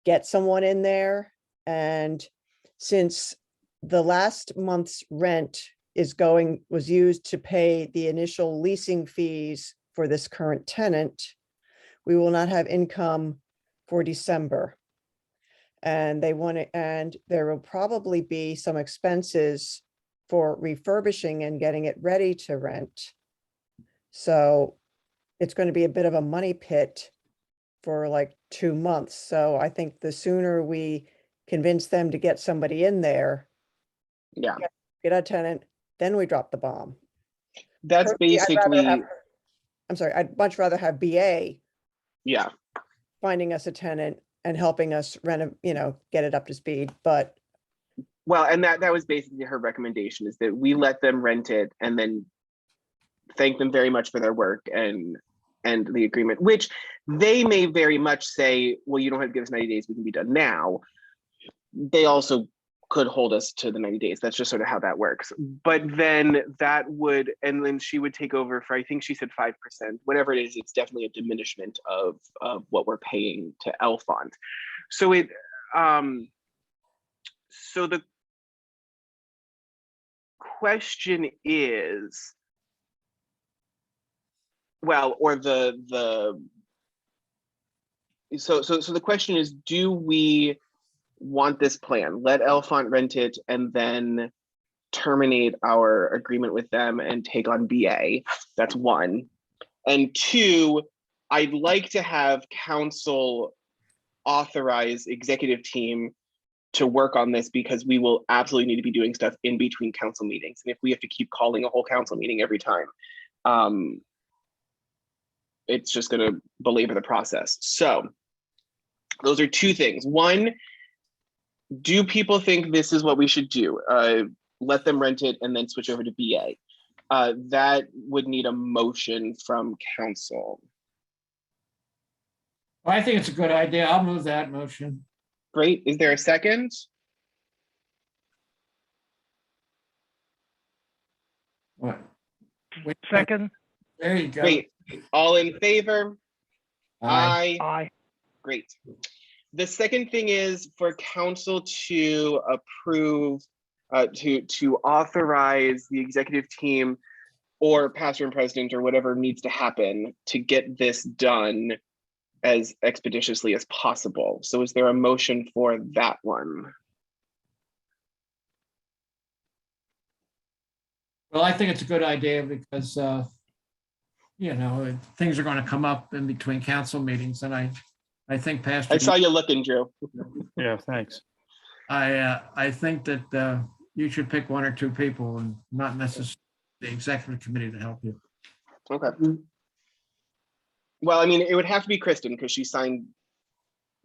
Speaker 3: get someone in there. And since the last month's rent was used to pay the initial leasing fees for this current tenant, we will not have income for December. And there will probably be some expenses for refurbishing and getting it ready to rent. So it's going to be a bit of a money pit for like 2 months. So I think the sooner we convince them to get somebody in there, get a tenant, then we drop the bomb.
Speaker 1: That's basically,
Speaker 3: I'd much rather have BA
Speaker 1: yeah,
Speaker 3: finding us a tenant and helping us get it up to speed. But
Speaker 1: well, and that was basically her recommendation, is that we let them rent it and then thank them very much for their work and the agreement, which they may very much say, well, you don't have to give us 90 days, we can be done now. They also could hold us to the 90 days. That's just sort of how that works. But then then she would take over for, I think she said 5%, whatever it is, it's definitely a diminishment of what we're paying to Alphonse. So so the question is, so the question is, do we want this plan? Let Alphonse rent it and then terminate our agreement with them and take on BA. That's one. And two, I'd like to have council authorize executive team to work on this, because we will absolutely need to be doing stuff in between council meetings. And if we have to keep calling a whole council meeting every time, it's just going to belabor the process. So those are two things. One, do people think this is what we should do? Let them rent it and then switch over to BA. That would need a motion from council.
Speaker 4: Well, I think it's a good idea. I'll move that motion.
Speaker 1: Great. Is there a second?
Speaker 4: What?
Speaker 2: Second.
Speaker 4: There you go.
Speaker 1: Great. All in favor?
Speaker 4: Aye.
Speaker 2: Aye.
Speaker 1: Great. The second thing is for council to approve, to authorize the executive team or pastor and president or whatever needs to happen to get this done as expeditiously as possible. So is there a motion for that one?
Speaker 4: Well, I think it's a good idea because, you know, things are going to come up in between council meetings, and I think Pastor.
Speaker 1: I saw you looking, Drew.
Speaker 5: Yeah, thanks.
Speaker 4: I think that you should pick one or two people and not necessarily the executive committee to help you.
Speaker 1: Okay. Well, I mean, it would have to be Kristen because she signed,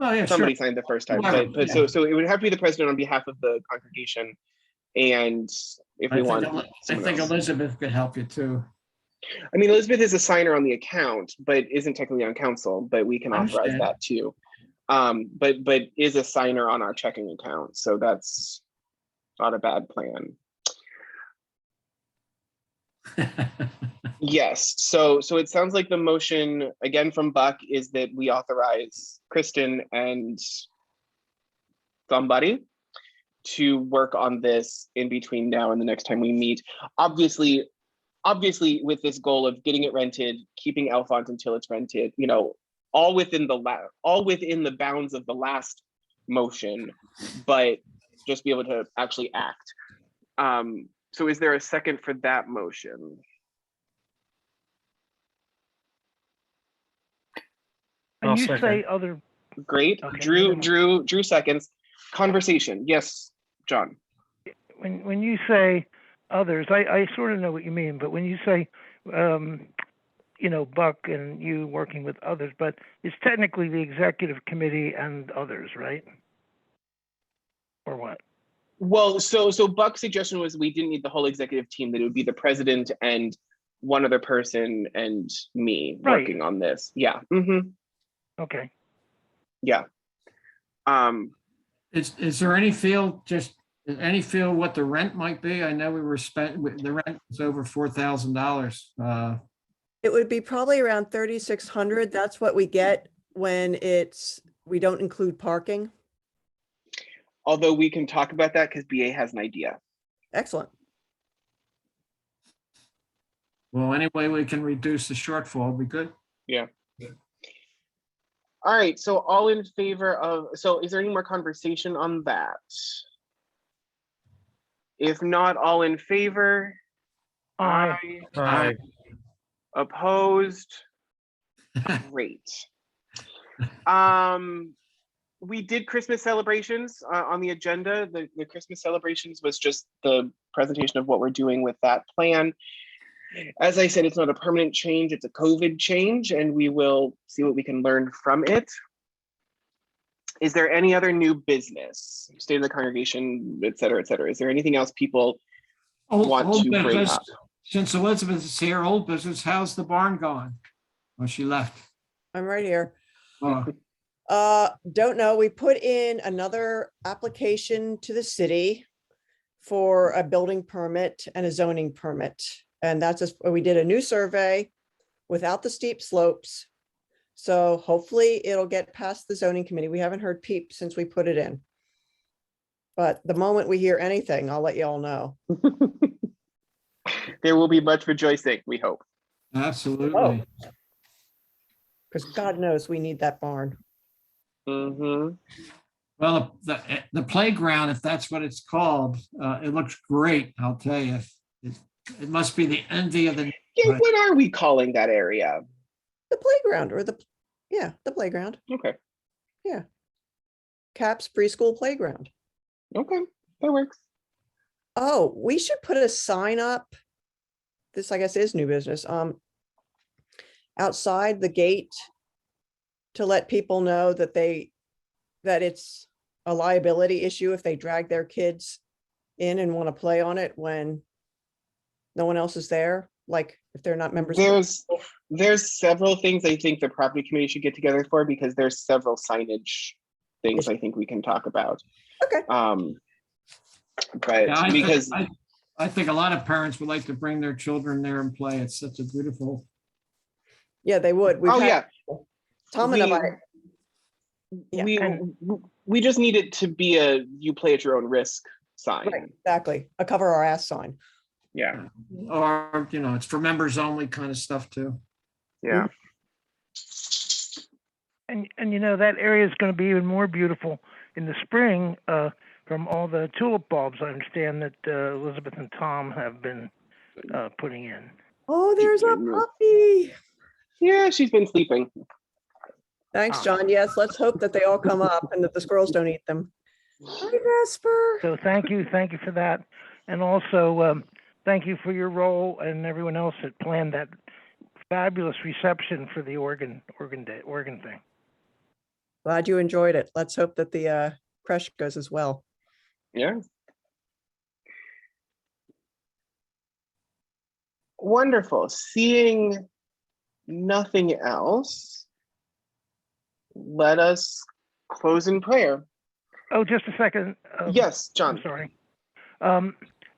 Speaker 4: Oh, yeah, sure.
Speaker 1: somebody signed the first time,
Speaker 4: Whoever,
Speaker 1: but
Speaker 4: yeah.
Speaker 1: so it would have to be the president on behalf of the congregation. And if we want,
Speaker 4: I
Speaker 1: someone
Speaker 4: think
Speaker 1: else.
Speaker 4: Elizabeth could help you too.
Speaker 1: I mean, Elizabeth is a signer on the account, but isn't technically on council, but we can
Speaker 4: I
Speaker 1: authorize
Speaker 4: understand.
Speaker 1: that too. But is a signer on our checking account, so that's not a bad plan. Yes, so it sounds like the motion again from Buck is that we authorize Kristen and somebody to work on this in between now and the next time we meet. Obviously with this goal of getting it rented, keeping Alphonse until it's rented, you know, all within the bounds of the last motion, but just be able to actually act. So is there a second for that motion?
Speaker 2: And
Speaker 5: I'll
Speaker 2: you
Speaker 5: second.
Speaker 2: say other,
Speaker 1: Great.
Speaker 2: Okay.
Speaker 1: Drew seconds. Conversation. Yes, John.
Speaker 2: when you say others, I sort of know what you mean, but when you say, you know, Buck and you working with others, but it's technically the executive committee and others, right? Or what?
Speaker 1: Well, so Buck's suggestion was we didn't need the whole executive team, that it would be the president and one other person and me
Speaker 2: Right.
Speaker 1: working on this. Yeah.
Speaker 2: Okay.
Speaker 1: Yeah.
Speaker 4: Is there any feel what the rent might be? I know we were the rent was over $4,000.
Speaker 3: It would be probably around 3,600. That's what we get when we don't include parking.
Speaker 1: Although we can talk about that because BA has an idea.
Speaker 3: Excellent.
Speaker 4: Well, any way we can reduce the shortfall would be good.
Speaker 1: Yeah. All right, so all in favor of, so is there any more conversation on that? If not, all in favor?
Speaker 2: Aye.
Speaker 5: Aye.
Speaker 1: Opposed? Great. We did Christmas celebrations on the agenda. The Christmas celebrations was just the presentation of what we're doing with that plan. As I said, it's not a permanent change, it's a COVID change, and we will see what we can learn from it. Is there any other new business? State of the congregation, et cetera, et cetera. Is there anything else people want
Speaker 4: Old
Speaker 1: to bring
Speaker 4: business.
Speaker 1: up?
Speaker 4: Since Elizabeth is here, old business, how's the barn going? Well, she left.
Speaker 3: I'm right here.
Speaker 4: Oh,
Speaker 3: Don't know. We put in another application to the city for a building permit and a zoning permit. And that's just, we did a new survey without the steep slopes. So hopefully it'll get past the zoning committee. We haven't heard peep since we put it in. But the moment we hear anything, I'll let you all know.
Speaker 1: There will be much rejoicing, we hope.
Speaker 4: absolutely.
Speaker 3: Because God knows we need that barn.
Speaker 1: Mhm.
Speaker 4: Well, the playground, if that's what it's called, it looks great, I'll tell you. It must be the envy of the.
Speaker 1: Yeah, what are we calling that area?
Speaker 3: The playground or the playground.
Speaker 1: Okay,
Speaker 3: CAPS preschool playground.
Speaker 1: okay, that works.
Speaker 3: Oh, we should put a sign up. This, I guess, is new business. Outside the gate to let people know that it's a liability issue if they drag their kids in and want to play on it when no one else is there, like if they're not members. of the-
Speaker 1: There's several things I think the property committee should get together for, because there's several signage things I think we can talk about.
Speaker 3: Okay.
Speaker 1: But
Speaker 4: Yeah,
Speaker 1: because
Speaker 4: I think a lot of parents would like to bring their children there and play. It's such a beautiful.
Speaker 3: Yeah, they would. We've
Speaker 1: oh
Speaker 3: had-
Speaker 1: yeah,
Speaker 3: Tom and I, yeah,
Speaker 1: we just need it to be a you play at your own risk sign.
Speaker 3: right, exactly. A cover our ass sign.
Speaker 1: Yeah,
Speaker 4: Or, it's for members only kind of stuff too.
Speaker 1: yeah.
Speaker 2: And you know, that area is going to be even more beautiful in the spring from all the tulip bulbs I understand that Elizabeth and Tom have been putting in.
Speaker 3: Oh, there's a puppy.
Speaker 1: Yeah, she's been sleeping.
Speaker 3: Thanks,
Speaker 2: Ah.
Speaker 3: John. Yes, let's hope that they all come up and that the squirrels don't eat them. Hi, Vesper.
Speaker 2: So thank you for that, and also thank you for your role and everyone else that planned that fabulous reception for the organ thing.
Speaker 3: Glad you enjoyed it. Let's hope that the creche goes as well.
Speaker 1: Yeah. Wonderful. Seeing nothing else, let us close in prayer.
Speaker 2: Oh, just a second.
Speaker 1: Yes,
Speaker 2: I'm
Speaker 1: John.
Speaker 2: sorry.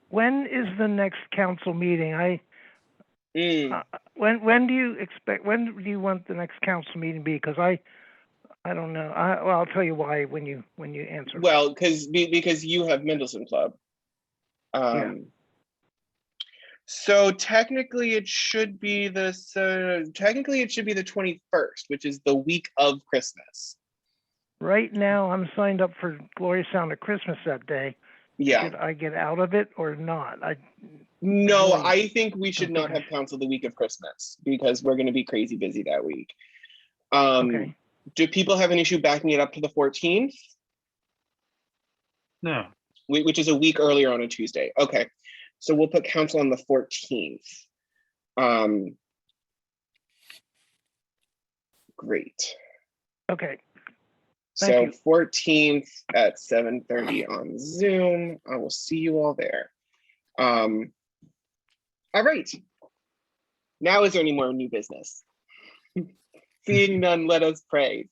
Speaker 2: When is the next council meeting? When do you expect? When do you want the next council meeting to be? Because I don't know. Well, I'll tell you why when you answer.
Speaker 1: Well, because you have Mendelssohn Club.
Speaker 2: Yeah.
Speaker 1: So technically it should be the 21st, which is the week of Christmas.
Speaker 2: Right now, I'm signed up for Glorious Sound of Christmas that day.
Speaker 1: Yeah.
Speaker 2: Should I get out of it or not?
Speaker 1: No,
Speaker 2: really
Speaker 1: I think we should
Speaker 2: don't
Speaker 1: not
Speaker 2: think I
Speaker 1: have council the week of Christmas because we're going to be crazy busy that week.
Speaker 2: Okay.
Speaker 1: Do people have an issue backing it up to the 14th?
Speaker 5: No,
Speaker 1: Which is a week earlier on a Tuesday. Okay, so we'll put council on the 14th. Great.
Speaker 2: Okay.
Speaker 1: So
Speaker 2: Thank you.
Speaker 1: 14th at 7:30 on Zoom. I will see you all there. All right. Now, is there any more new business? Seeing none, let us pray.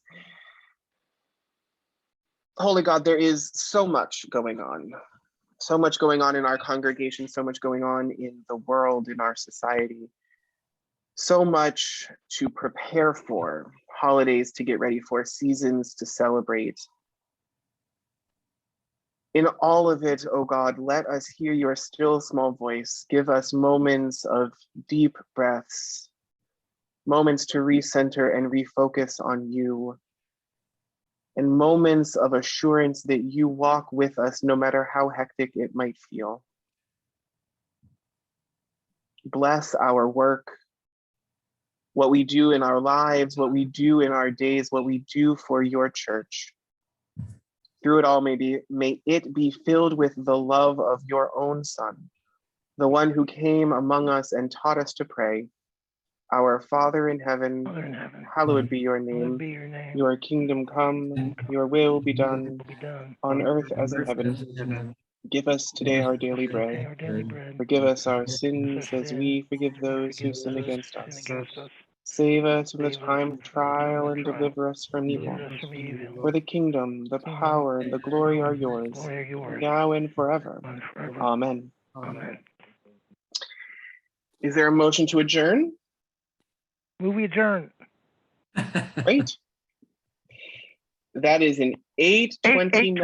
Speaker 1: Holy God, there is so much going on. So much going on in our congregation, so much going on in the world, in our society. So much to prepare for, holidays to get ready for, seasons to celebrate. In all of it, oh God, let us hear your still small voice. Give us moments of deep breaths, moments to recenter and refocus on you, and moments of assurance that you walk with us no matter how hectic it might feel. Bless our work, what we do in our lives, what we do in our days, what we do for your church. Through it all, may it be filled with the love of your own Son, the one who came among us and taught us to pray. Our Father in heaven,
Speaker 2: Father in heaven,
Speaker 1: hallowed be your
Speaker 2: hallowed
Speaker 1: name.
Speaker 2: be your name.
Speaker 1: Your kingdom come, your will be done
Speaker 2: Will be done
Speaker 1: on earth as in heaven. Give us today our daily
Speaker 2: today
Speaker 1: bread.
Speaker 2: our daily bread.
Speaker 1: Forgive us our
Speaker 2: Forgive us
Speaker 1: sins
Speaker 2: our
Speaker 1: as
Speaker 2: sins,
Speaker 1: we forgive
Speaker 2: as
Speaker 1: those who
Speaker 2: forgive
Speaker 1: sin
Speaker 2: those
Speaker 1: against
Speaker 2: who sin
Speaker 1: us.
Speaker 2: against us.
Speaker 1: Save us from the
Speaker 2: Save us
Speaker 1: time of
Speaker 2: from the
Speaker 1: trial
Speaker 2: time of
Speaker 1: and
Speaker 2: trial.
Speaker 1: deliver us from evil.
Speaker 2: Deliver us from evil.
Speaker 1: For the kingdom, the
Speaker 2: Kingdom,
Speaker 1: power, and the glory are
Speaker 2: power,
Speaker 1: yours,
Speaker 2: glory are yours,
Speaker 1: now and forever.
Speaker 2: and forever.
Speaker 1: Amen.
Speaker 2: Amen.
Speaker 1: Is there a motion to adjourn?
Speaker 2: Move adjourn.
Speaker 1: Great. That is an 8:29.